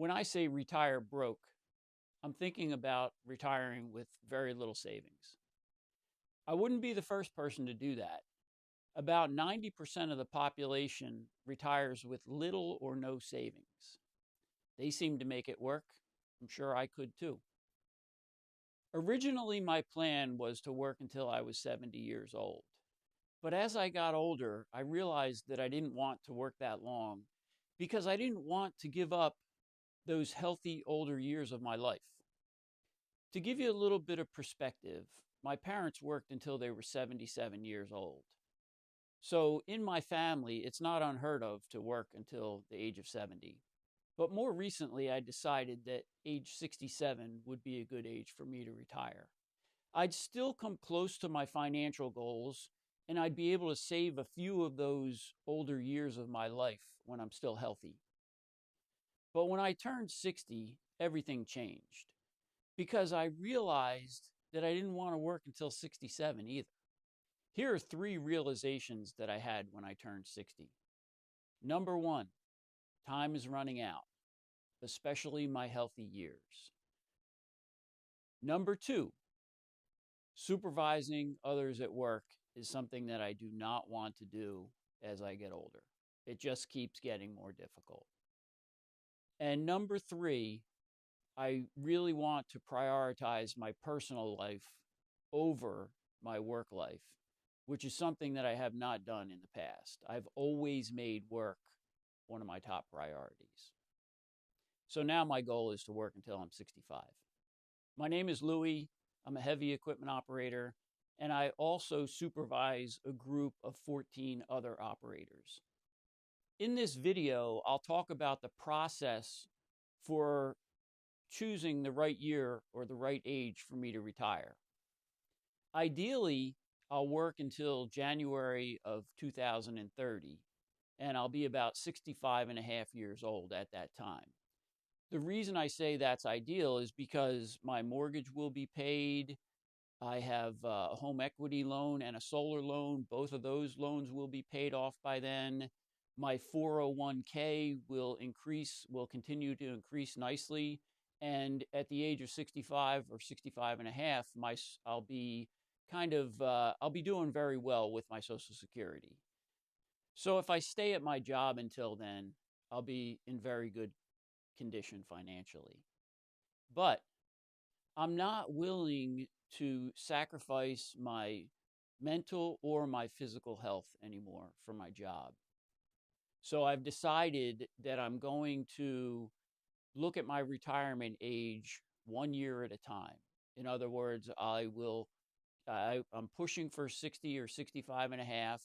When I say retire broke, I'm thinking about retiring with very little savings. I wouldn't be the first person to do that. About 90% of the population retires with little or no savings. They seem to make it work. I'm sure I could too. Originally, my plan was to work until I was 70 years old. But as I got older, I realized that I didn't want to work that long because I didn't want to give up those healthy older years of my life. To give you a little bit of perspective, my parents worked until they were 77 years old. So in my family, it's not unheard of to work until the age of 70. But more recently, I decided that age 67 would be a good age for me to retire. I'd still come close to my financial goals, and I'd be able to save a few of those older years of my life when I'm still healthy. But when I turned 60, everything changed because I realized that I didn't want to work until 67 either. Here are three realizations that I had when I turned 60. Number one, time is running out, especially my healthy years. Number two, supervising others at work is something that I do not want to do as I get older. It just keeps getting more difficult. And number three, I really want to prioritize my personal life over my work life, which is something that I have not done in the past. I've always made work one of my top priorities. So now my goal is to work until I'm 65. My name is Louis. I'm a heavy equipment operator, and I also supervise a group of 14 other operators. In this video, I'll talk about the process for choosing the right year or the right age for me to retire. Ideally, I'll work until January of 2030, and I'll be about 65 and a half years old at that time. The reason I say that's ideal is because my mortgage will be paid. I have a home equity loan and a solar loan. Both of those loans will be paid off by then. My 401k will continue to increase nicely. And at the age of 65 or 65 and a half, I'll be doing very well with my Social Security. So if I stay at my job until then, I'll be in very good condition financially. But I'm not willing to sacrifice my mental or my physical health anymore for my job. So I've decided that I'm going to look at my retirement age 1 year at a time. In other words, I'm pushing for 60 or 65 and a half.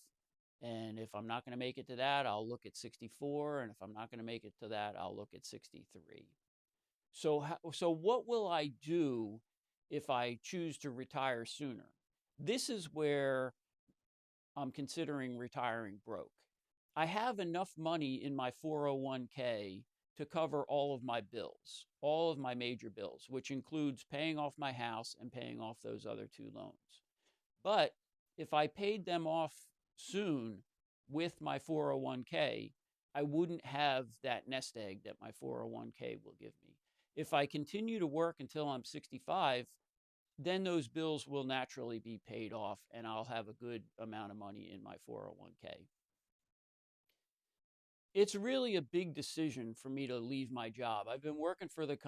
And if I'm not going to make it to that, I'll look at 64. And if I'm not going to make it to that, I'll look at 63. So what will I do if I choose to retire sooner? This is where I'm considering retiring broke. I have enough money in my 401k to cover all of my bills, all of my major bills, which includes paying off my house and paying off those other two loans. But if I paid them off soon with my 401k, I wouldn't have that nest egg that my 401k will give me. If I continue to work until I'm 65, then those bills will naturally be paid off and I'll have a good amount of money in my 401k. It's really a big decision for me to leave my job. I've been working for the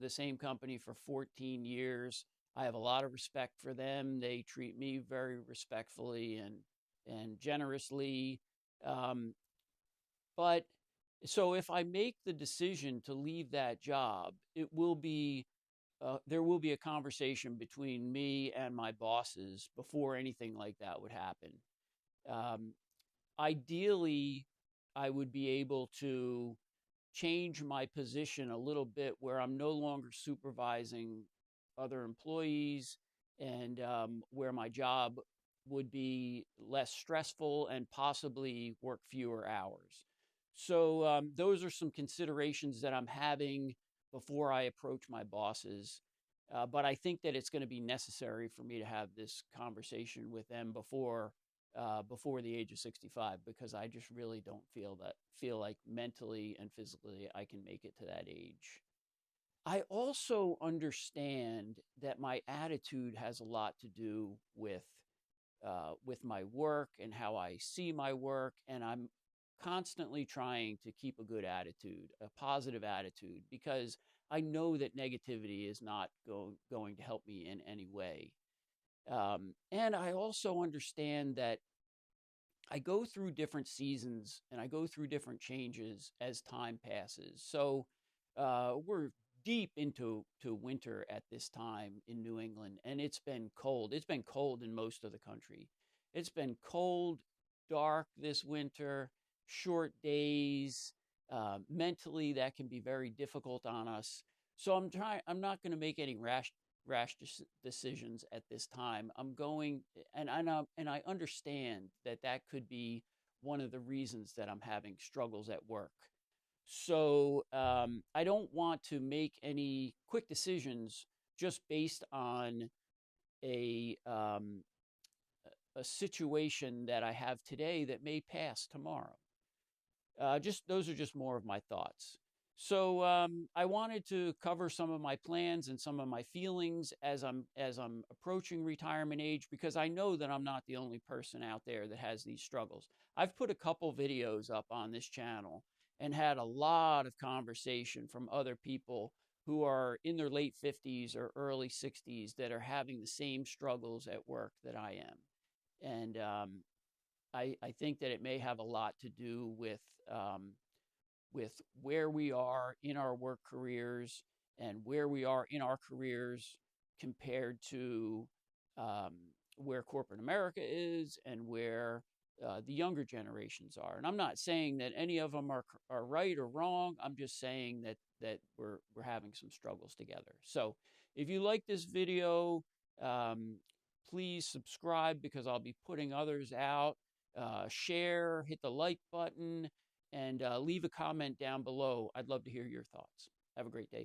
same company for 14 years. I have a lot of respect for them. They treat me very respectfully and generously. But so if I make the decision to leave that job, there will be a conversation between me and my bosses before anything like that would happen. Ideally, I would be able to change my position a little bit where I'm no longer supervising other employees and where my job would be less stressful and possibly work fewer hours. So those are some considerations that I'm having before I approach my bosses. But I think that it's going to be necessary for me to have this conversation with them before before the age of 65 because I just really don't feel like mentally and physically I can make it to that age. I also understand that my attitude has a lot to do with my work and how I see my work, and I'm constantly trying to keep a good attitude, a positive attitude, because I know that negativity is not going to help me in any way. And I also understand that I go through different seasons and I go through different changes as time passes. So we're deep into winter at this time in New England, and it's been cold. It's been cold in most of the country. It's been cold, dark this winter, short days. Mentally, that can be very difficult on us. So I'm trying. I'm not going to make any decisions at this time. I'm going, and I understand that that could be one of the reasons that I'm having struggles at work. So I don't want to make any quick decisions just based on a um, a situation that I have today that may pass tomorrow. Just those are just more of my thoughts. So I wanted to cover some of my plans and some of my feelings as I'm approaching retirement age because I know that I'm not the only person out there that has these struggles. I've put a couple videos up on this channel and had a lot of conversation from other people who are in their late 50s or early 60s that are having the same struggles at work that I am. And I think that it may have a lot to do um, with where we are in our work careers and where we are in our careers compared to um, where corporate America is and where the younger generations are. And I'm not saying that any of them are right or wrong. I'm just saying that we're having some struggles together. So if you like this video, um, please subscribe because I'll be putting others out. Share, hit the like button, and leave a comment down below. I'd love to hear your thoughts. Have a great day.